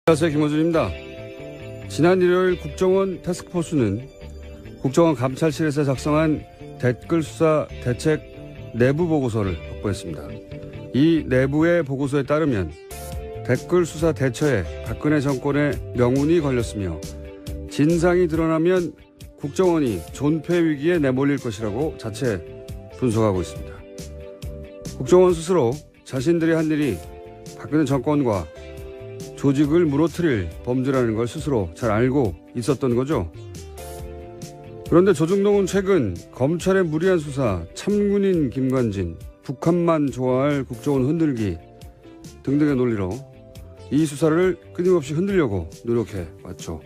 안녕하세요, 김호준입니다. 지난 일요일 국정원 태스크포스는 국정원 감찰실에서 작성한 댓글 수사 대책 내부 보고서를 확보했습니다. 이 내부의 보고서에 따르면 댓글 수사 대처에 박근혜 정권의 명운이 걸렸으며 진상이 드러나면 국정원이 존폐 위기에 내몰릴 것이라고 자체 분석하고 있습니다. 국정원 스스로 자신들이 한 일이 박근혜 정권과 조직을 무너뜨릴 범죄라는 걸 스스로 잘 알고 있었던 거죠. 그런데 조중동은 최근 검찰의 무리한 수사, 참군인 김관진, 북한만 좋아할 국정원 흔들기 등등의 논리로 이 수사를 끊임없이 흔들려고 노력해 왔죠.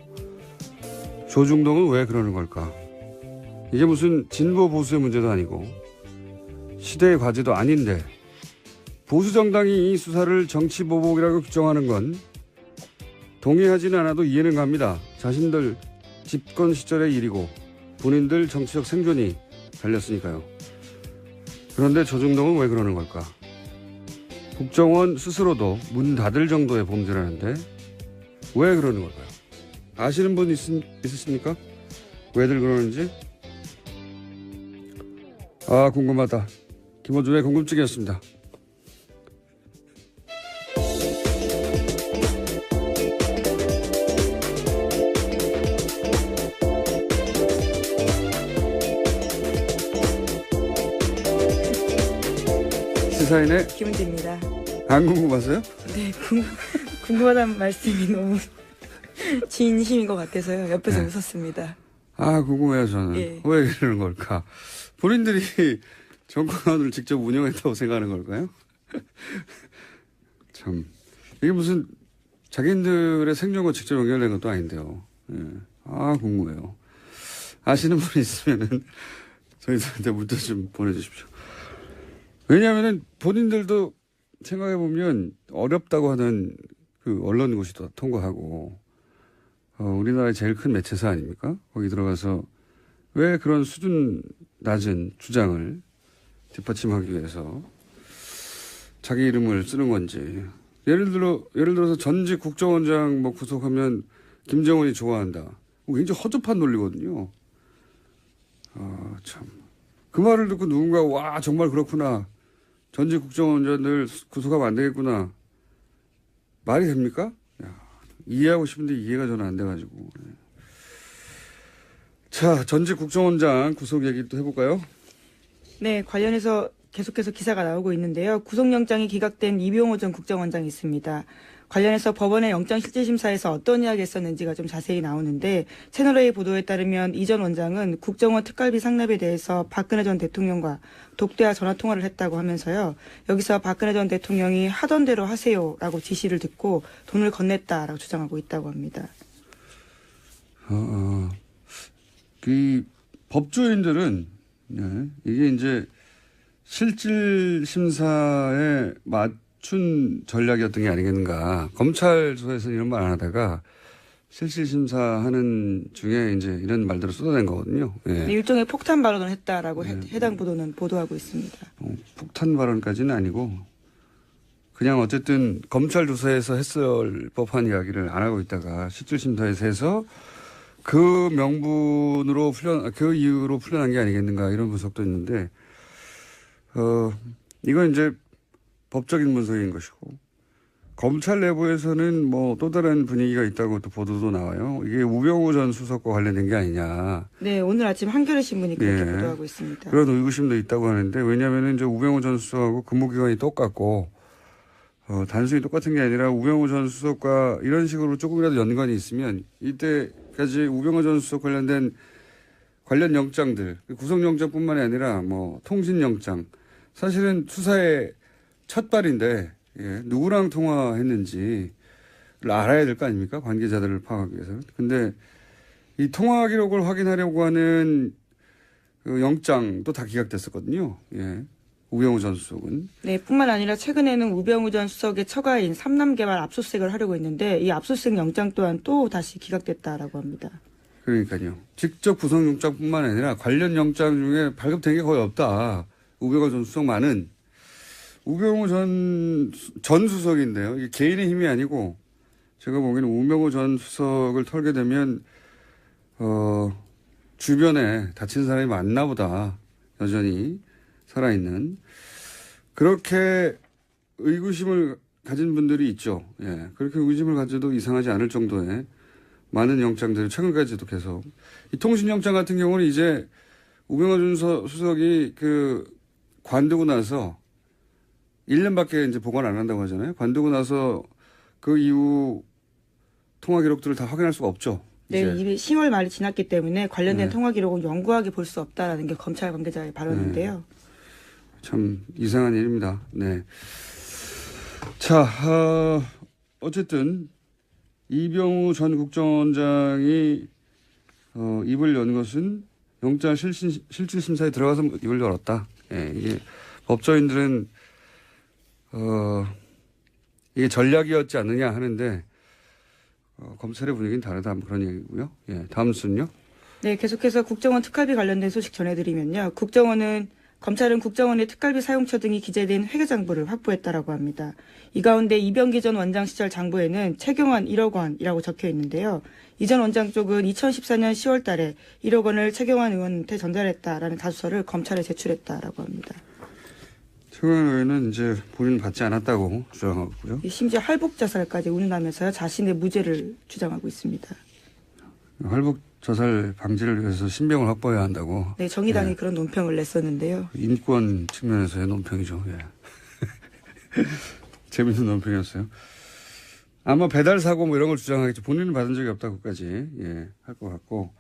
조중동은 왜 그러는 걸까? 이게 무슨 진보 보수의 문제도 아니고 시대의 과제도 아닌데 보수 정당이 이 수사를 정치 보복이라고 규정하는 건 동의하지는 않아도 이해는 갑니다. 자신들 집권 시절의 일이고 본인들 정치적 생존이 달렸으니까요. 그런데 조중동은 왜 그러는 걸까? 국정원 스스로도 문 닫을 정도의 범죄라는데 왜 그러는 걸까요? 아시는 분 있으십니까? 왜들 그러는지? 궁금하다. 김호준의 궁금증이었습니다. 시사인의 김은지입니다. 안 궁금하세요? 네, 궁금하다는 말씀이 너무 진심인 것 같아서요. 옆에서 네. 웃었습니다. 궁금해요, 저는. 예. 왜 이러는 걸까? 본인들이 정권을 직접 운영했다고 생각하는 걸까요? 참. 이게 무슨 자기들의 생존과 직접 연결된 것도 아닌데요. 예. 궁금해요. 아시는 분이 있으면은 저희들한테 문자 좀 보내주십시오. 왜냐하면은 본인들도 생각해보면 어렵다고 하는 그 언론고시 통과하고, 우리나라의 제일 큰 매체사 아닙니까? 거기 들어가서 왜 그런 수준 낮은 주장을 뒷받침하기 위해서 자기 이름을 쓰는 건지. 예를 들어서 전직 국정원장 구속하면 김정은이 좋아한다. 굉장히 허접한 논리거든요. 참. 그 말을 듣고 누군가, 와, 정말 그렇구나. 전직 국정원장들 구속하면 안 되겠구나. 말이 됩니까? 이해하고 싶은데 이해가 저는 안 돼가지고. 자, 전직 국정원장 구속 얘기 또 해볼까요? 네, 관련해서 계속해서 기사가 나오고 있는데요. 구속영장이 기각된 이병호 전 국정원장이 있습니다. 관련해서 법원의 영장실질심사에서 어떤 이야기를 했었는지가 좀 자세히 나오는데 채널A 보도에 따르면 이 전 원장은 국정원 특갈비 상납에 대해서 박근혜 전 대통령과 독대와 전화통화를 했다고 하면서요. 여기서 박근혜 전 대통령이 하던 대로 하세요라고 지시를 듣고 돈을 건넸다라고 주장하고 있다고 합니다. 그 법조인들은 이게 이제 실질심사에 맞춘 전략이었던 게 아니겠는가. 검찰 조사에서 이런 말 안 하다가 실질심사하는 중에 이제 이런 말들을 쏟아낸 거거든요. 예. 일종의 폭탄 발언을 했다라고 해당 보도는 보도하고 있습니다. 폭탄 발언까지는 아니고 그냥 어쨌든 검찰 조사에서 했을 법한 이야기를 안 하고 있다가 실질심사에서 해서 그 명분으로 그 이유로 풀려난 게 아니겠는가 이런 분석도 있는데, 이건 이제 법적인 분석인 것이고, 검찰 내부에서는 또 다른 분위기가 있다고 또 보도도 나와요. 이게 우병우 전 수석과 관련된 게 아니냐. 네, 오늘 아침 한겨레 신문이 그렇게 보도하고 있습니다. 그런 의구심도 있다고 하는데, 왜냐하면 이제 우병우 전 수석하고 근무기간이 똑같고, 단순히 똑같은 게 아니라 우병우 전 수석과 이런 식으로 조금이라도 연관이 있으면 이때까지 우병우 전 수석 관련된 관련 영장들, 구속영장뿐만이 아니라 통신영장, 사실은 수사의 첫 발인데 누구랑 통화했는지를 알아야 될 거 아닙니까? 관계자들을 파악하기 위해서는. 근데 이 통화 기록을 확인하려고 하는 그 영장도 다 기각됐었거든요. 우병우 전 수석은. 네, 뿐만 아니라 최근에는 우병우 전 수석의 처가인 삼남개발 압수수색을 하려고 했는데 이 압수수색 영장 또한 또 다시 기각됐다라고 합니다. 그러니까요. 직접 구속영장뿐만 아니라 관련 영장 중에 발급된 게 거의 없다. 우병우 전 수석만은. 우병우 전 수석인데요. 이게 개인의 힘이 아니고 제가 보기에는 우명우 전 수석을 털게 되면 주변에 다친 사람이 많나 보다. 여전히 살아있는. 그렇게 의구심을 가진 분들이 있죠. 예. 그렇게 의구심을 가져도 이상하지 않을 정도의 많은 영장들이 최근까지도 계속. 이 통신영장 같은 경우는 이제 우병우 전 수석이 관두고 나서 1년밖에 이제 보관 안 한다고 하잖아요. 관두고 나서 그 이후 통화 기록들을 다 확인할 수가 없죠. 네, 이미 10월 말이 지났기 때문에 관련된 네. 통화 기록은 영구하게 볼 수 없다라는 게 검찰 관계자의 발언인데요. 네. 참 이상한 일입니다. 네. 자, 어쨌든 이병우 전 국정원장이 입을 연 것은 영장 실질심사에 들어가서 입을 열었다. 예, 이게 법조인들은 이게 전략이었지 않느냐 하는데 검찰의 분위기는 다르다 그런 얘기고요. 예, 다음 순요. 네, 계속해서 국정원 특활비 관련된 소식 전해드리면요. 검찰은 국정원의 특활비 사용처 등이 기재된 회계장부를 확보했다라고 합니다. 이 가운데 이병기 전 원장 시절 장부에는 최경환 1억 원이라고 적혀 있는데요. 이 전 원장 쪽은 2014년 10월 달에 1억 원을 최경환 의원한테 전달했다라는 다수서를 검찰에 제출했다라고 합니다. 최경환 의원은 이제 본인은 받지 않았다고 주장하고 있고요. 심지어 할복 자살까지 운운하면서요. 자신의 무죄를 주장하고 있습니다. 할복 자살 방지를 위해서 신병을 확보해야 한다고. 네, 정의당이 예. 그런 논평을 냈었는데요. 인권 측면에서의 논평이죠. 예. 재밌는 논평이었어요. 아마 배달 사고 뭐 이런 걸 주장하겠죠. 본인은 받은 적이 없다고까지 할 것 같고.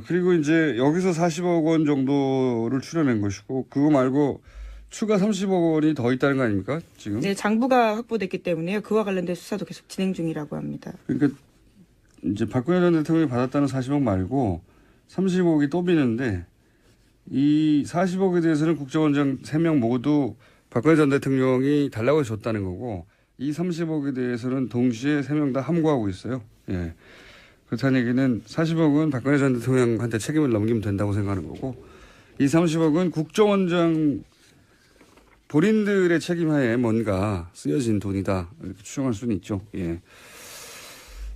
그리고 이제 여기서 40억 원 정도를 추려낸 것이고 그거 말고 추가 30억 원이 더 있다는 거 아닙니까? 지금? 네, 장부가 확보됐기 때문에요. 그와 관련된 수사도 계속 진행 중이라고 합니다. 그러니까 이제 박근혜 전 대통령이 받았다는 40억 말고 30억이 또 비는데 이 40억에 대해서는 국정원장 3명 모두 박근혜 전 대통령이 달라고 해서 줬다는 거고 이 30억에 대해서는 동시에 3명 다 함구하고 있어요. 예. 그렇다는 얘기는 40억은 박근혜 전 대통령한테 책임을 넘기면 된다고 생각하는 거고 이 30억은 국정원장 본인들의 책임하에 뭔가 쓰여진 돈이다. 이렇게 추정할 수는 있죠. 예.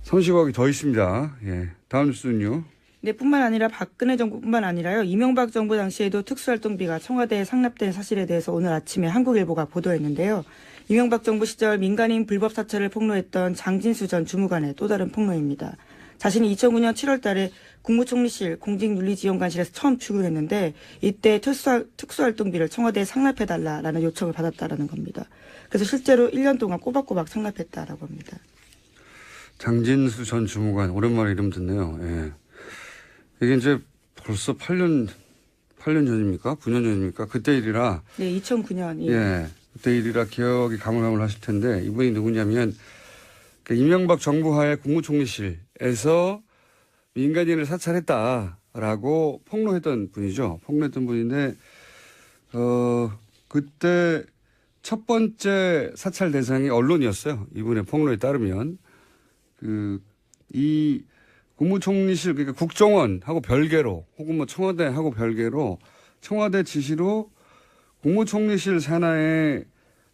30억이 더 있습니다. 예. 다음 뉴스는요. 네, 뿐만 아니라 박근혜 정부뿐만 아니라요. 이명박 정부 당시에도 특수활동비가 청와대에 상납된 사실에 대해서 오늘 아침에 한국일보가 보도했는데요. 이명박 정부 시절 민간인 불법 사찰을 폭로했던 장진수 전 주무관의 또 다른 폭로입니다. 자신이 2009년 7월 달에 국무총리실 공직윤리지원관실에서 처음 출근했는데 이때 특수활동비를 청와대에 상납해달라라는 요청을 받았다라는 겁니다. 그래서 실제로 1년 동안 꼬박꼬박 상납했다라고 합니다. 장진수 전 주무관 오랜만에 이름 듣네요. 예. 이게 이제 벌써 8년 전입니까? 9년 전입니까? 그때 일이라. 네, 2009년. 예. 그때 일이라 기억이 가물가물하실 텐데 이분이 누구냐면 이명박 정부 하에 국무총리실에서 민간인을 사찰했다라고 폭로했던 분이죠. 폭로했던 분인데 그때 첫 번째 사찰 대상이 언론이었어요. 이분의 폭로에 따르면 이 국무총리실 그러니까 국정원하고 별개로 혹은 뭐 청와대하고 별개로 청와대 지시로 국무총리실 산하에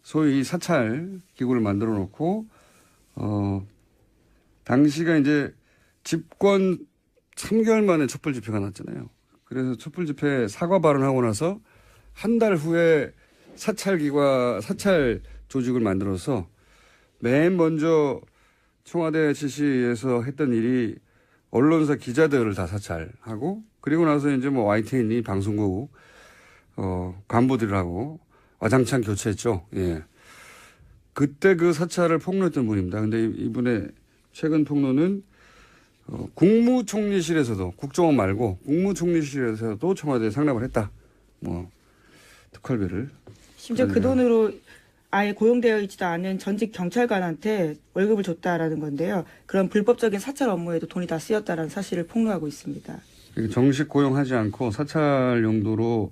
소위 사찰 기구를 만들어 놓고 당시가 이제 집권 3개월 만에 촛불 집회가 났잖아요. 그래서 촛불 집회 사과 발언하고 나서 한 달 후에 사찰 조직을 만들어서 맨 먼저 청와대 지시에서 했던 일이 언론사 기자들을 다 사찰하고 그리고 나서 이제 뭐 YTN이 방송국 간부들하고 와장창 교체했죠. 예. 그때 그 사찰을 폭로했던 분입니다. 근데 이분의 최근 폭로는 국무총리실에서도 국정원 말고 국무총리실에서도 청와대에 상납을 했다. 뭐 특활비를. 심지어 그 돈으로 아예 고용되어 있지도 않은 전직 경찰관한테 월급을 줬다라는 건데요. 그런 불법적인 사찰 업무에도 돈이 다 쓰였다라는 사실을 폭로하고 있습니다. 정식 고용하지 않고 사찰 용도로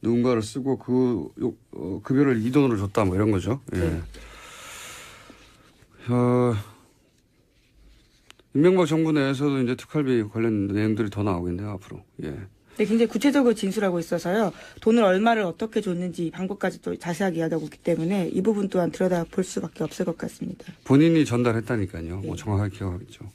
누군가를 쓰고 급여를 이 돈으로 줬다 뭐 이런 거죠. 예. 네. 이명박 정부 내에서도 이제 특활비 관련 내용들이 더 나오겠네요, 앞으로. 예. 네, 굉장히 구체적으로 진술하고 있어서요. 돈을 얼마를 어떻게 줬는지 방법까지 또 자세하게 이야기하고 있기 때문에 이 부분 또한 들여다볼 수밖에 없을 것 같습니다. 본인이 전달했다니까요. 뭐 정확하게 기억하겠죠.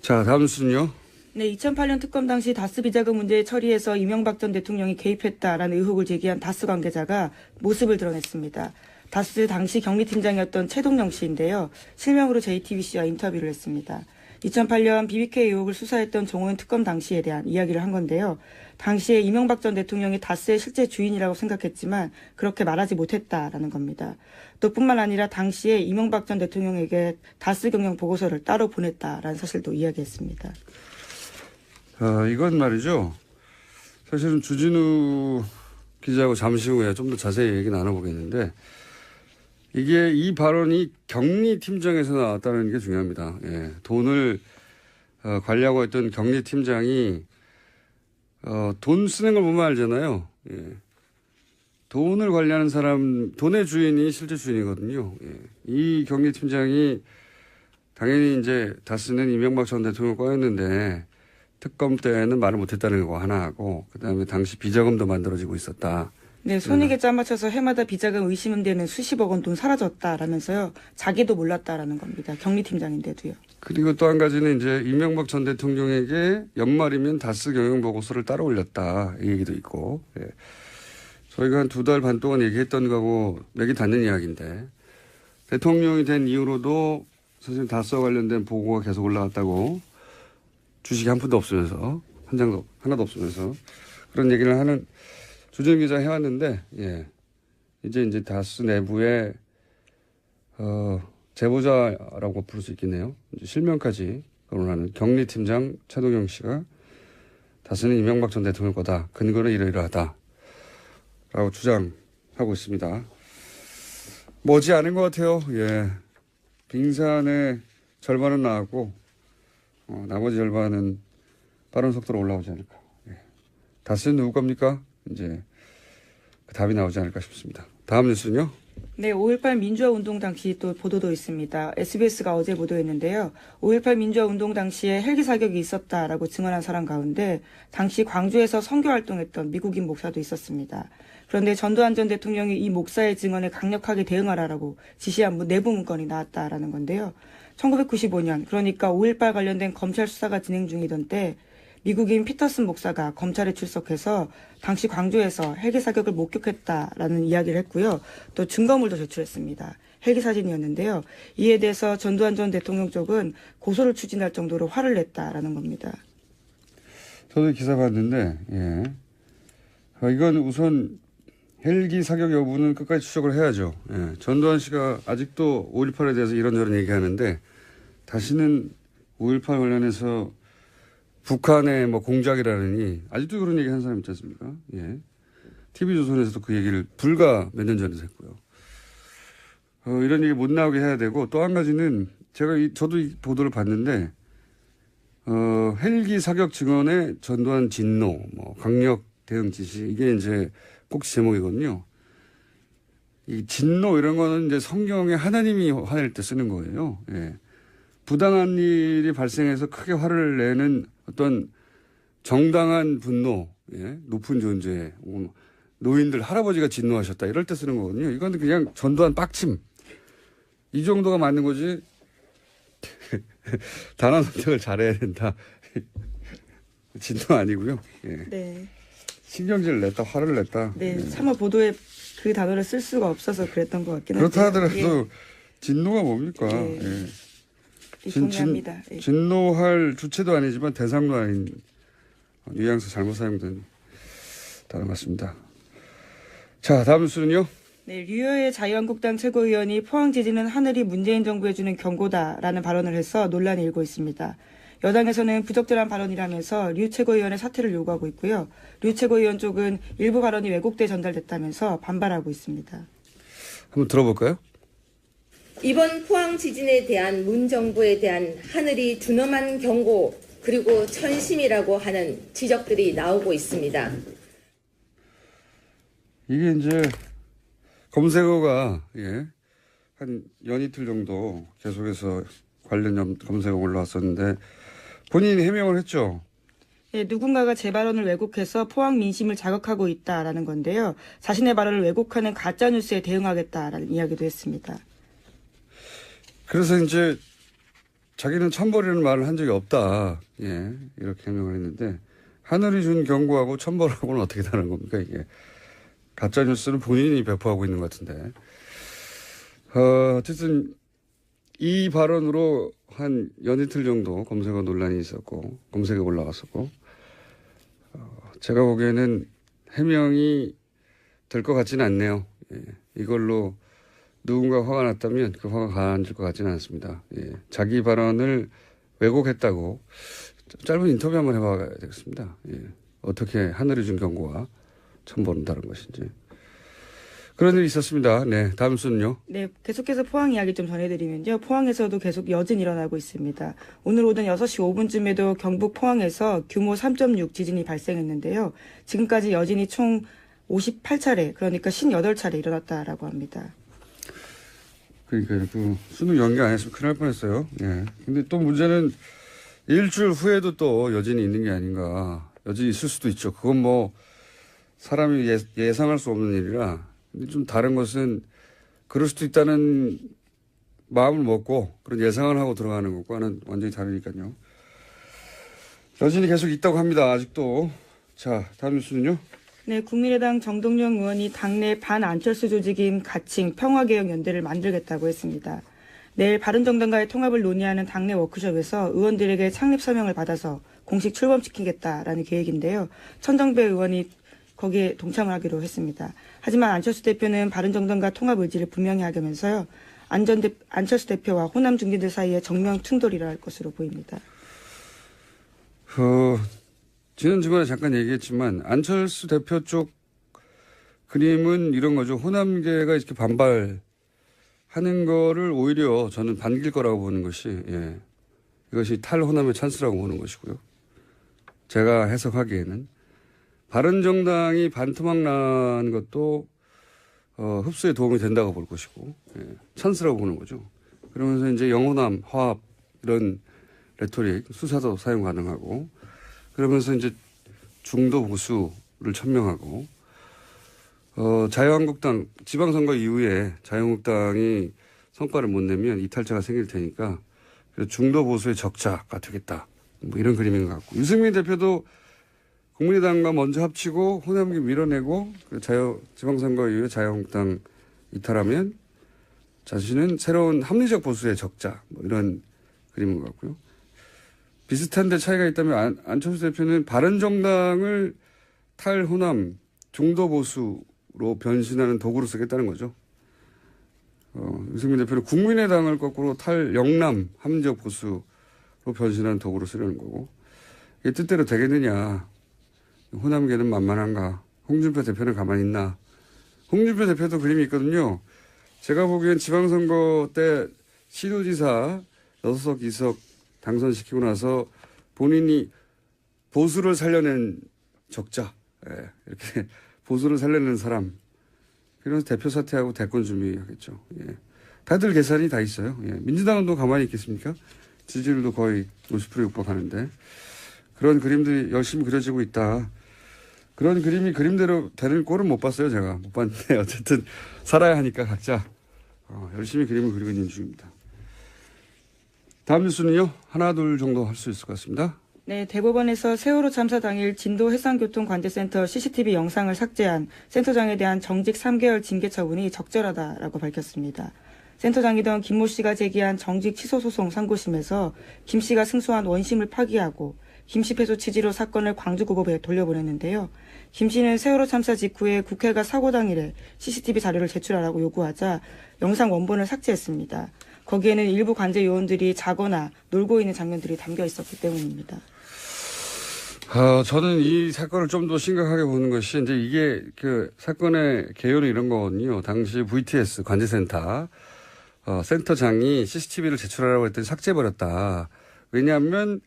자, 다음 순요. 네, 2008년 특검 당시 다스 비자금 문제 처리에서 이명박 전 대통령이 개입했다라는 의혹을 제기한 다스 관계자가 모습을 드러냈습니다. 다스 당시 경리팀장이었던 최동영 씨인데요. 실명으로 JTBC와 인터뷰를 했습니다. 2008년 BBK 의혹을 수사했던 정호연 특검 당시에 대한 이야기를 한 건데요. 당시에 이명박 전 대통령이 다스의 실제 주인이라고 생각했지만 그렇게 말하지 못했다라는 겁니다. 또 뿐만 아니라 당시에 이명박 전 대통령에게 다스 경영 보고서를 따로 보냈다라는 사실도 이야기했습니다. 이건 말이죠. 사실은 주진우 기자하고 잠시 후에 좀 더 자세히 얘기 나눠보겠는데 이게 이 발언이 경리팀장에서 나왔다는 게 중요합니다. 예, 돈을 관리하고 있던 경리팀장이 돈 쓰는 걸 보면 알잖아요. 예. 돈을 관리하는 사람, 돈의 주인이 실제 주인이거든요. 예. 이 경리팀장이 당연히 이제 다스는 이명박 전 대통령 거였는데 특검 때는 말을 못했다는 거 하나 하고 그다음에 당시 비자금도 만들어지고 있었다. 네, 손익에 짜맞춰서 해마다 비자금 의심되는 수십억 원 돈 사라졌다라면서요. 자기도 몰랐다라는 겁니다. 경리팀장인데도요. 그리고 또 한 가지는 이제 이명박 전 대통령에게 연말이면 다스 경영 보고서를 따로 올렸다. 이 얘기도 있고. 예. 저희가 한 2달 반 동안 얘기했던 거하고 맥이 닿는 이야기인데 대통령이 된 이후로도 사실 다스와 관련된 보고가 계속 올라왔다고 주식이 한 푼도 없으면서 한 장도 하나도 없으면서 그런 얘기를 하는 주진 기자 해왔는데 예. 이제 다스 내부에 제보자라고 부를 수 있겠네요. 이제 실명까지 거론하는 경리팀장 최동영 씨가 다스는 이명박 전 대통령 거다. 근거는 이러이러하다. 라고 주장하고 있습니다. 머지 않은 것 같아요. 예. 빙산의 절반은 나왔고 나머지 절반은 빠른 속도로 올라오지 않을까. 예. 다스는 누구 겁니까? 이제 그 답이 나오지 않을까 싶습니다. 다음 뉴스는요. 네, 5.18 민주화 운동 당시 또 보도도 있습니다. SBS가 어제 보도했는데요. 5.18 민주화 운동 당시에 헬기 사격이 있었다라고 증언한 사람 가운데 당시 광주에서 선교 활동했던 미국인 목사도 있었습니다. 그런데 전두환 전 대통령이 이 목사의 증언에 강력하게 대응하라라고 지시한 내부 문건이 나왔다라는 건데요. 1995년, 그러니까 5.18 관련된 검찰 수사가 진행 중이던 때 미국인 피터슨 목사가 검찰에 출석해서 당시 광주에서 헬기 사격을 목격했다라는 이야기를 했고요. 또 증거물도 제출했습니다. 헬기 사진이었는데요. 이에 대해서 전두환 전 대통령 쪽은 고소를 추진할 정도로 화를 냈다라는 겁니다. 저도 기사 봤는데 이건 우선 헬기 사격 여부는 끝까지 추적을 해야죠. 예. 전두환 씨가 아직도 5.18에 대해서 이런저런 얘기하는데 다시는 5.18 관련해서 북한의 공작이라느니 아직도 그런 얘기 하는 사람 있지 않습니까? 예. TV조선에서도 그 얘기를 불과 몇 년 전에 했고요. 이런 얘기 못 나오게 해야 되고 또 한 가지는 저도 이 보도를 봤는데 헬기 사격 증언에 전두환 진노, 강력 대응 지시 이게 이제 꼭지 제목이거든요. 이 진노 이런 거는 이제 성경에 하나님이 화낼 때 쓰는 거예요. 예. 부당한 일이 발생해서 크게 화를 내는 어떤 정당한 분노, 예? 높은 존재, 노인들, 할아버지가 진노하셨다 이럴 때 쓰는 거거든요. 이건 그냥 전두환 빡침. 이 정도가 맞는 거지. 단어 선택을 잘해야 된다. 진노 아니고요. 예. 네. 신경질을 냈다, 화를 냈다. 네, 예. 차마 보도에 그 단어를 쓸 수가 없어서 그랬던 것 같긴 한데. 그렇다 하더라도 진노가 뭡니까? 네. 예. 동의합니다. 예. 진노할 주체도 아니지만 대상도 아닌 뉘앙스 잘못 사용된 단어 같습니다. 자, 다음 뉴스는요. 네, 류여의 자유한국당 최고위원이 포항 지진은 하늘이 문재인 정부에 주는 경고다라는 발언을 해서 논란이 일고 있습니다. 여당에서는 부적절한 발언이라면서 류 최고위원의 사퇴를 요구하고 있고요. 류 최고위원 쪽은 일부 발언이 왜곡돼 전달됐다면서 반발하고 있습니다. 한번 들어볼까요? 이번 포항 지진에 대한 문 정부에 대한 하늘이 준엄한 경고 그리고 천심이라고 하는 지적들이 나오고 있습니다. 이게 이제 검색어가 한 연이틀 정도 계속해서 관련 검색어 올라왔었는데 본인이 해명을 했죠. 예, 누군가가 제 발언을 왜곡해서 포항 민심을 자극하고 있다라는 건데요. 자신의 발언을 왜곡하는 가짜뉴스에 대응하겠다라는 이야기도 했습니다. 그래서 이제 자기는 천벌이라는 말을 한 적이 없다. 예, 이렇게 해명을 했는데 하늘이 준 경고하고 천벌하고는 어떻게 다른 겁니까 이게. 가짜뉴스는 본인이 배포하고 있는 것 같은데. 어쨌든 이 발언으로 한 연이틀 정도 검색어 논란이 있었고 검색에 올라갔었고 제가 보기에는 해명이 될 것 같지는 않네요. 예. 이걸로 누군가 화가 났다면 그 화가 가라앉을 것 같지는 않습니다. 예. 자기 발언을 왜곡했다고 짧은 인터뷰 한번 해봐야 되겠습니다. 예. 어떻게 하늘이 준 경고와 천벌은 다른 것인지. 그런 일이 있었습니다. 네, 다음 순요. 네, 계속해서 포항 이야기 좀 전해드리면요. 포항에서도 계속 여진이 일어나고 있습니다. 오늘 오전 6시 5분쯤에도 경북 포항에서 규모 3.6 지진이 발생했는데요. 지금까지 여진이 총 58차례, 그러니까 58차례 일어났다라고 합니다. 그러니까 그 수능 연기 안 했으면 큰일 날 뻔했어요. 예. 근데 또 문제는 일주일 후에도 또 여진이 있는 게 아닌가. 여진이 있을 수도 있죠. 그건 뭐 사람이 예상할 수 없는 일이라. 근데 좀 다른 것은 그럴 수도 있다는 마음을 먹고 그런 예상을 하고 들어가는 것과는 완전히 다르니까요. 여진이 계속 있다고 합니다. 아직도. 자, 다음 뉴스는요. 네, 국민의당 정동영 의원이 당내 반안철수 조직인 가칭 평화개혁연대를 만들겠다고 했습니다. 내일 바른정당과의 통합을 논의하는 당내 워크숍에서 의원들에게 창립 서명을 받아서 공식 출범시키겠다라는 계획인데요. 천정배 의원이 거기에 동참을 하기로 했습니다. 하지만 안철수 대표는 바른정당과 통합 의지를 분명히 하면서요. 안철수 대표와 호남 중진들 사이에 정면 충돌이 일어날 것으로 보입니다. 지난주간에 잠깐 얘기했지만 안철수 대표 쪽 그림은 이런 거죠. 호남계가 이렇게 반발하는 거를 오히려 저는 반길 거라고 보는 것이 예. 이것이 탈호남의 찬스라고 보는 것이고요. 제가 해석하기에는 바른정당이 반토막 난 것도 흡수에 도움이 된다고 볼 것이고 예. 찬스라고 보는 거죠. 그러면서 이제 영호남, 화합 이런 레토릭, 수사도 사용 가능하고 그러면서 이제 중도 보수를 천명하고 자유한국당 지방선거 이후에 자유한국당이 성과를 못 내면 이탈자가 생길 테니까 중도 보수의 적자가 되겠다. 뭐 이런 그림인 것 같고 유승민 대표도 국민의당과 먼저 합치고 호남계 밀어내고 지방선거 이후에 자유한국당 이탈하면 자신은 새로운 합리적 보수의 적자 뭐 이런 그림인 것 같고요. 비슷한데 차이가 있다면 안철수 대표는 바른정당을 탈호남 중도보수로 변신하는 도구로 쓰겠다는 거죠. 유승민 대표는 국민의당을 거꾸로 탈영남 합리적 보수로 변신하는 도구로 쓰려는 거고 이게 뜻대로 되겠느냐. 호남계는 만만한가. 홍준표 대표는 가만히 있나. 홍준표 대표도 그림이 있거든요. 제가 보기엔 지방선거 때 시도지사 6석 2석 당선시키고 나서 본인이 보수를 살려낸 적자, 예, 이렇게 보수를 살려낸 사람, 그래서 대표 사퇴하고 대권 준비하겠죠. 예. 다들 계산이 다 있어요. 예. 민주당은 또 가만히 있겠습니까? 지지율도 거의 50% 육박하는데 그런 그림들이 열심히 그려지고 있다. 그런 그림이 그림대로 되는 꼴은 못 봤어요. 제가 못 봤는데 어쨌든 살아야 하니까 각자 열심히 그림을 그리고 있는 중입니다. 다음 뉴스는요. 하나 둘 정도 할 수 있을 것 같습니다. 네, 대법원에서 세월호 참사 당일 진도 해상교통관제센터 CCTV 영상을 삭제한 센터장에 대한 정직 3개월 징계 처분이 적절하다라고 밝혔습니다. 센터장이던 김모 씨가 제기한 정직 취소 소송 상고심에서 김 씨가 승소한 원심을 파기하고 김 씨 패소 취지로 사건을 광주고법에 돌려보냈는데요. 김 씨는 세월호 참사 직후에 국회가 사고 당일에 CCTV 자료를 제출하라고 요구하자 영상 원본을 삭제했습니다. 거기에는 일부 관제 요원들이 자거나 놀고 있는 장면들이 담겨 있었기 때문입니다. 저는 이 사건을 좀 더 심각하게 보는 것이 이제 이게 그 사건의 개요는 이런 거거든요. 당시 VTS 관제센터 센터장이 CCTV를 제출하라고 했더니 삭제해버렸다. 왜냐하면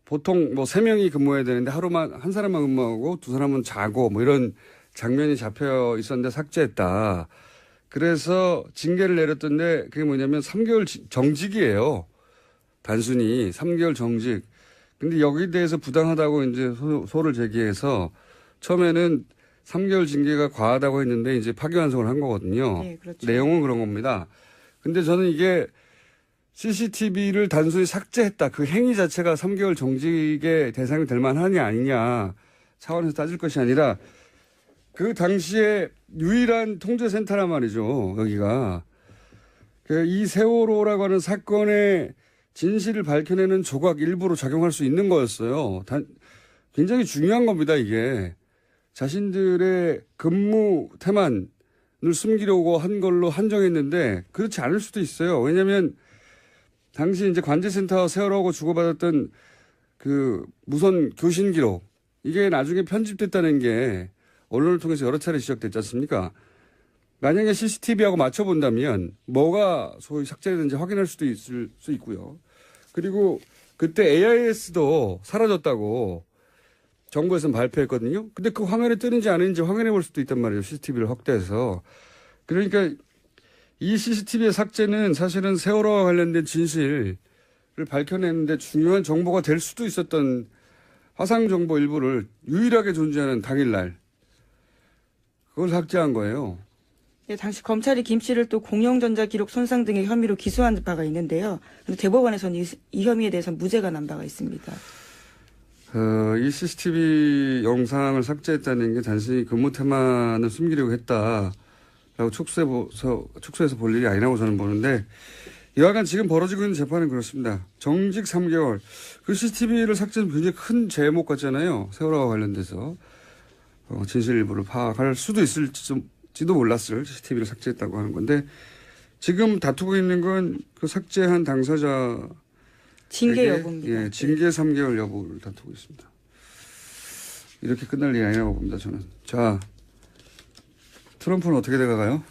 보통 뭐 3명이 근무해야 되는데 하루만 한 사람만 근무하고 2사람은 자고 뭐 이런 장면이 잡혀 있었는데 삭제했다. 그래서 징계를 내렸던데 그게 뭐냐면 3개월 정직이에요. 단순히 3개월 정직. 근데 여기에 대해서 부당하다고 이제 소를 제기해서 처음에는 3개월 징계가 과하다고 했는데 이제 파기환송을 한 거거든요. 네, 그렇죠. 내용은 그런 겁니다. 근데 저는 이게 CCTV를 단순히 삭제했다. 그 행위 자체가 3개월 정직의 대상이 될 만하냐 아니냐 차원에서 따질 것이 아니라 그 당시에 유일한 통제센터란 말이죠. 여기가. 이 세월호라고 하는 사건의 진실을 밝혀내는 조각 일부로 작용할 수 있는 거였어요. 굉장히 중요한 겁니다, 이게. 자신들의 근무 태만을 숨기려고 한 걸로 한정했는데 그렇지 않을 수도 있어요. 왜냐하면 당시 이제 관제센터 세월호하고 주고받았던 그 무선 교신 기록 이게 나중에 편집됐다는 게 언론을 통해서 여러 차례 지적됐지 않습니까? 만약에 CCTV하고 맞춰본다면 뭐가 소위 삭제되는지 확인할 수도 있을 수 있고요. 그리고 그때 AIS도 사라졌다고 정부에서는 발표했거든요. 근데 그 화면에 뜨는지 아닌지 확인해 볼 수도 있단 말이에요. CCTV를 확대해서. 그러니까 이 CCTV의 삭제는 사실은 세월호와 관련된 진실을 밝혀내는데 중요한 정보가 될 수도 있었던 화상 정보 일부를 유일하게 존재하는 당일날 그걸 삭제한 거예요. 네, 당시 검찰이 김 씨를 또 공영전자 기록 손상 등의 혐의로 기소한 바가 있는데요. 근데 대법원에서는 이 혐의에 대해서는 무죄가 난 바가 있습니다. 이 CCTV 영상을 삭제했다는 게 단순히 근무 태만을 숨기려고 했다라고 축소해서 볼 일이 아니라고 저는 보는데 여하간 지금 벌어지고 있는 재판은 그렇습니다. 정직 3개월. 그 CCTV를 삭제는 굉장히 큰 제목 같잖아요. 세월호와 관련돼서. 진실 일부를 파악할 수도 있을지도 몰랐을 CCTV를 삭제했다고 하는 건데 지금 다투고 있는 건 그 삭제한 당사자 징계 여부입니다. 예, 징계 3개월 여부를 다투고 있습니다. 이렇게 끝날 일이 아니라고 봅니다, 저는. 자, 트럼프는 어떻게 돼가요?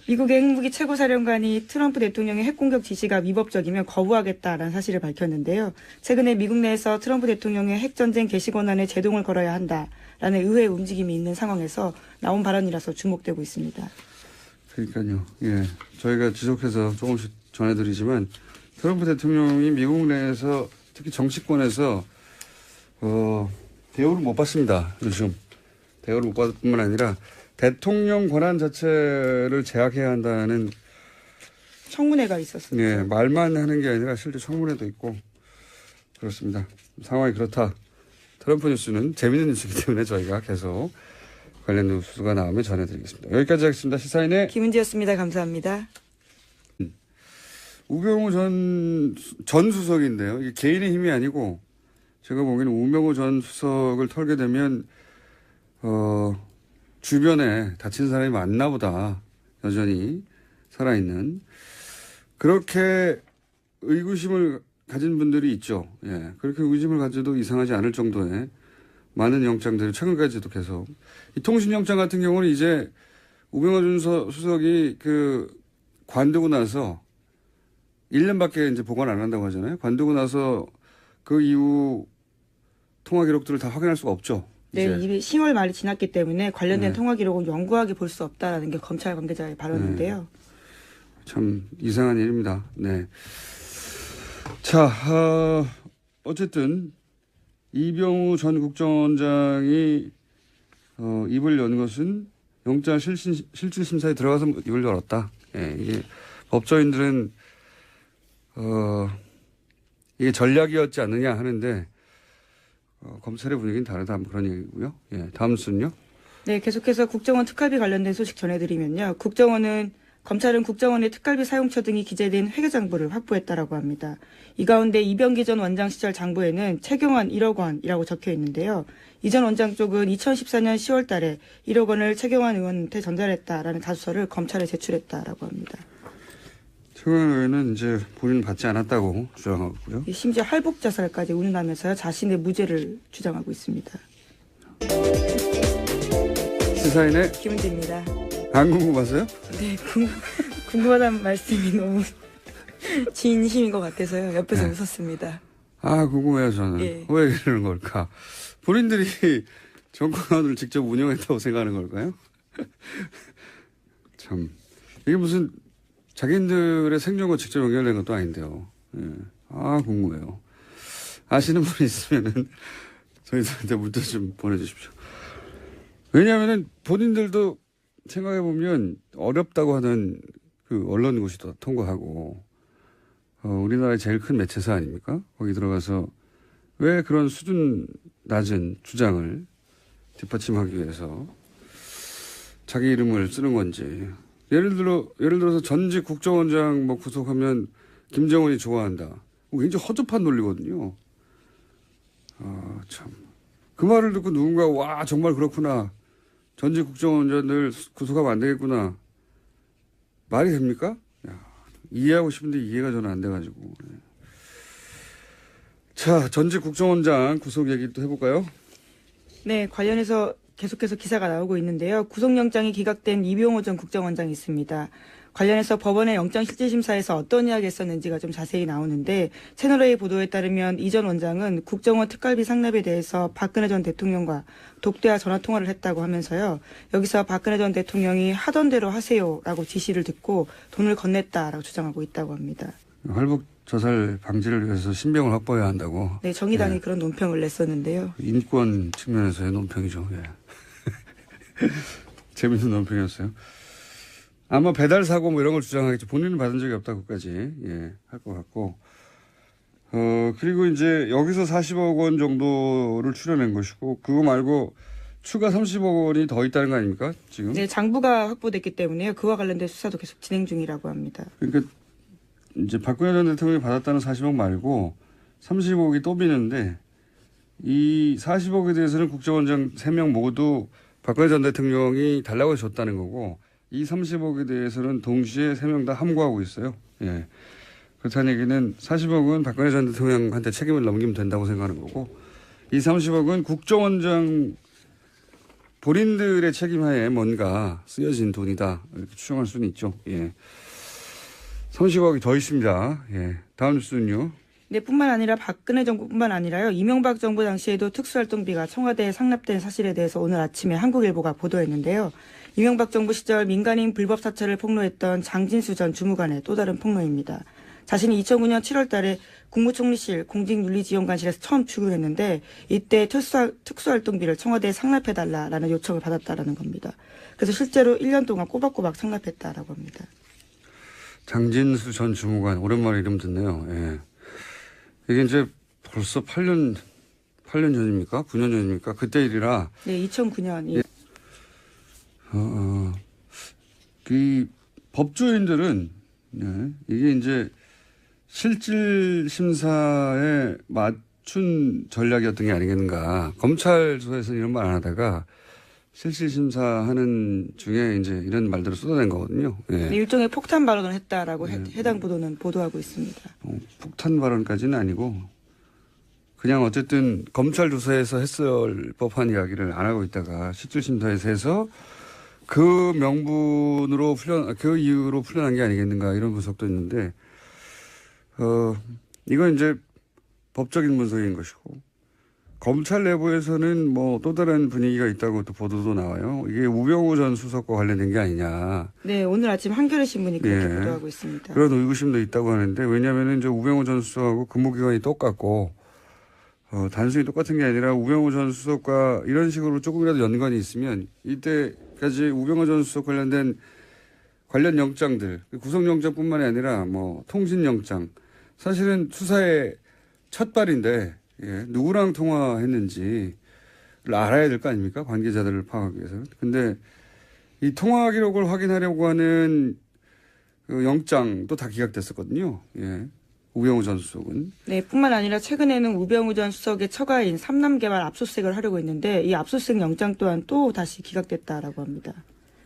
미국의 핵무기 최고사령관이 트럼프 대통령의 핵공격 지시가 위법적이면 거부하겠다라는 사실을 밝혔는데요. 최근에 미국 내에서 트럼프 대통령의 핵전쟁 개시 권한에 제동을 걸어야 한다라는 의회의 움직임이 있는 상황에서 나온 발언이라서 주목되고 있습니다. 그러니까요. 예, 저희가 지속해서 조금씩 전해드리지만 트럼프 대통령이 미국 내에서 특히 정치권에서 대우를 못 받습니다. 요즘 대우를 못 받을 뿐만 아니라 대통령 권한 자체를 제약해야 한다는 청문회가 있었습니다. 예, 말만 하는 게 아니라 실제 청문회도 있고 그렇습니다. 상황이 그렇다. 트럼프 뉴스는 재미있는 뉴스이기 때문에 저희가 계속 관련 뉴스가 나오면 전해드리겠습니다. 여기까지 하겠습니다. 시사인의 김은지였습니다. 감사합니다. 우병우 전 수석인데요. 이게 개인의 힘이 아니고 제가 보기에는 우병우 전 수석을 털게 되면 주변에 다친 사람이 많나 보다. 여전히 살아있는. 그렇게 의구심을 가진 분들이 있죠. 예. 그렇게 의구심을 가져도 이상하지 않을 정도의 많은 영장들이 최근까지도 계속. 이 통신영장 같은 경우는 이제 우병우 전 수석이 관두고 나서 1년밖에 이제 보관 안 한다고 하잖아요. 관두고 나서 그 이후 통화 기록들을 다 확인할 수가 없죠. 네, 이미 10월 말이 지났기 때문에 관련된 네. 통화 기록은 영구하게 볼 수 없다라는 게 검찰 관계자의 발언인데요. 네. 참 이상한 일입니다. 네. 자, 어쨌든 이병우 전 국정원장이 입을 연 것은 영장 실질 심사에 들어가서 입을 열었다. 예, 이게 법조인들은 이게 전략이었지 않느냐 하는데 검찰의 분위기는 다르다 그런 얘기고요. 예, 다음 순요. 네, 계속해서 국정원 특활비 관련된 소식 전해드리면요. 검찰은 국정원의 특활비 사용처 등이 기재된 회계장부를 확보했다라고 합니다. 이 가운데 이병기 전 원장 시절 장부에는 최경환 1억 원이라고 적혀 있는데요. 이 전 원장 쪽은 2014년 10월 달에 1억 원을 최경환 의원한테 전달했다라는 자수서를 검찰에 제출했다라고 합니다. 최경환 의원은 이제 본인은 받지 않았다고 주장하고 있고요. 심지어 할복 자살까지 운운하면서 자신의 무죄를 주장하고 있습니다. 시사인의 김은지입니다. 안 궁금하세요? 네, 궁금하다는 말씀이 너무 진심인 것 같아서요. 옆에서 네. 웃었습니다. 아, 궁금해요, 저는. 예. 왜 이러는 걸까? 본인들이 정권을 직접 운영했다고 생각하는 걸까요? 참. 이게 무슨 자기들의 생존과 직접 연결된 것도 아닌데요. 예. 아, 궁금해요. 아시는 분이 있으면은 저희들한테 문자 좀 보내주십시오. 왜냐하면은 본인들도 생각해보면 어렵다고 하는 그 언론고시도 통과하고, 우리나라의 제일 큰 매체사 아닙니까? 거기 들어가서 왜 그런 수준 낮은 주장을 뒷받침하기 위해서 자기 이름을 쓰는 건지. 예를 들어서 전직 국정원장 뭐 구속하면 김정은이 좋아한다. 굉장히 허접한 논리거든요. 참. 그 말을 듣고 누군가, 와, 정말 그렇구나. 전직 국정원장들 구속하면 안 되겠구나. 말이 됩니까? 야, 이해하고 싶은데 이해가 저는 안 돼가지고. 네. 자, 전직 국정원장 구속 얘기 또 해볼까요? 네, 관련해서 계속해서 기사가 나오고 있는데요. 구속영장이 기각된 이병호 전 국정원장이 있습니다. 관련해서 법원의 영장실질심사에서 어떤 이야기 했었는지가 좀 자세히 나오는데, 채널A 보도에 따르면 이 전 원장은 국정원 특갈비 상납에 대해서 박근혜 전 대통령과 독대와 전화통화를 했다고 하면서요. 여기서 박근혜 전 대통령이 하던 대로 하세요라고 지시를 듣고 돈을 건넸다라고 주장하고 있다고 합니다. 할복 자살 방지를 위해서 신병을 확보해야 한다고. 네, 정의당이 예. 그런 논평을 냈었는데요. 인권 측면에서의 논평이죠. 예. 재밌는 논평이었어요. 아마 배달 사고 뭐 이런 걸 주장하겠죠. 본인은 받은 적이 없다고까지 할 것 같고. 그리고 이제 여기서 40억 원 정도를 출연한 것이고, 그거 말고 추가 30억 원이 더 있다는 거 아닙니까? 지금? 네, 장부가 확보됐기 때문에요. 그와 관련된 수사도 계속 진행 중이라고 합니다. 그러니까 이제 박근혜 전 대통령이 받았다는 40억 말고 30억이 또 비는데, 이 40억에 대해서는 국정원장 3명 모두 박근혜 전 대통령이 달라고 해서 줬다는 거고, 이 30억에 대해서는 동시에 3명 다 함구하고 있어요. 예. 그렇다는 얘기는 40억은 박근혜 전 대통령한테 책임을 넘기면 된다고 생각하는 거고, 이 30억은 국정원장 본인들의 책임하에 뭔가 쓰여진 돈이다. 이렇게 추정할 수는 있죠. 예. 30억이 더 있습니다. 예. 다음 뉴스는요. 네, 뿐만 아니라 박근혜 정부뿐만 아니라요. 이명박 정부 당시에도 특수활동비가 청와대에 상납된 사실에 대해서 오늘 아침에 한국일보가 보도했는데요. 이명박 정부 시절 민간인 불법 사찰을 폭로했던 장진수 전 주무관의 또 다른 폭로입니다. 자신이 2009년 7월 달에 국무총리실 공직윤리지원관실에서 처음 출근했는데, 이때 특수활동비를 청와대에 상납해달라라는 요청을 받았다라는 겁니다. 그래서 실제로 1년 동안 꼬박꼬박 상납했다라고 합니다. 장진수 전 주무관, 오랜만에 이름 듣네요. 예. 이게 이제 벌써 8년 전입니까? 9년 전입니까? 그때 일이라. 네, 2009년. 그 법조인들은, 이게 이제 실질 심사에 맞춘 전략이었던 게 아니겠는가. 검찰 조사에서 이런 말 안 하다가 실질 심사하는 중에 이제 이런 말들을 쏟아낸 거거든요. 예. 일종의 폭탄 발언을 했다라고 해당 보도는 보도하고 있습니다. 폭탄 발언까지는 아니고, 그냥 어쨌든 검찰 조사에서 했을 법한 이야기를 안 하고 있다가 실질 심사에서 해서 그 명분으로 그 이유로 풀려난 게 아니겠는가, 이런 분석도 있는데, 이건 이제 법적인 분석인 것이고, 검찰 내부에서는 뭐 또 다른 분위기가 있다고 또 보도도 나와요. 이게 우병우 전 수석과 관련된 게 아니냐. 네, 오늘 아침 한겨레 신문이 그렇게 보도하고 있습니다. 그런 의구심도 있다고 하는데, 왜냐하면 이제 우병우 전 수석하고 근무기간이 똑같고, 단순히 똑같은 게 아니라 우병우 전 수석과 이런 식으로 조금이라도 연관이 있으면 이때까지 우병우 전 수석 관련된 관련 영장들, 구속영장뿐만이 아니라 뭐 통신영장, 사실은 수사의 첫 발인데, 누구랑 통화했는지를 알아야 될 거 아닙니까? 관계자들을 파악하기 위해서. 근데 이 통화 기록을 확인하려고 하는 그 영장도 다 기각됐었거든요. 예. 우병우 전 수석은. 네, 뿐만 아니라 최근에는 우병우 전 수석의 처가인 삼남개발 압수수색을 하려고 했는데, 이 압수수색 영장 또한 또 다시 기각됐다라고 합니다.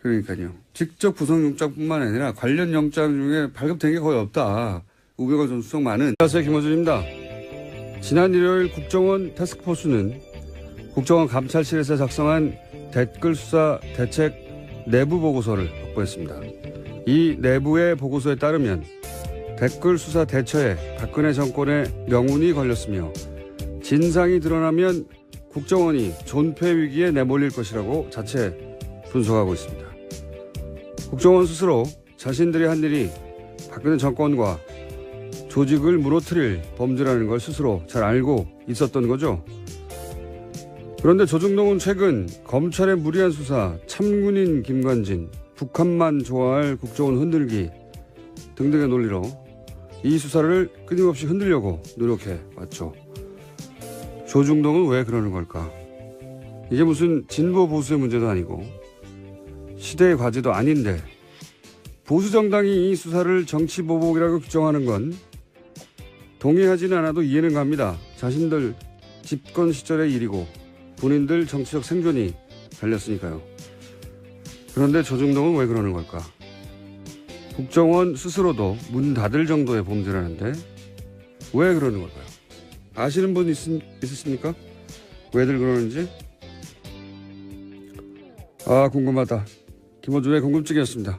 그러니까요. 직접 구속영장뿐만 아니라 관련 영장 중에 발급된 게 거의 없다. 우병우 전 수석만은. 안녕하세요, 김호준입니다. 지난 일요일 국정원 태스크포스는 국정원 감찰실에서 작성한 댓글 수사 대책 내부 보고서를 확보했습니다. 이 내부의 보고서에 따르면 댓글 수사 대처에 박근혜 정권의 명운이 걸렸으며, 진상이 드러나면 국정원이 존폐 위기에 내몰릴 것이라고 자체 분석하고 있습니다. 국정원 스스로 자신들이 한 일이 박근혜 정권과 조직을 무너뜨릴 범죄라는 걸 스스로 잘 알고 있었던 거죠. 그런데 조중동은 최근 검찰의 무리한 수사, 참군인 김관진, 북한만 좋아할 국정원 흔들기 등등의 논리로 이 수사를 끊임없이 흔들려고 노력해 왔죠. 조중동은 왜 그러는 걸까? 이게 무슨 진보 보수의 문제도 아니고 시대의 과제도 아닌데 보수 정당이 이 수사를 정치 보복이라고 규정하는 건 동의하지는 않아도 이해는 갑니다. 자신들 집권 시절의 일이고 본인들 정치적 생존이 달렸으니까요. 그런데 조중동은 왜 그러는 걸까? 국정원 스스로도 문 닫을 정도의 범죄라는데 왜 그러는 걸까요? 아시는 분 있으십니까? 왜들 그러는지? 궁금하다. 김어준의 궁금증이었습니다.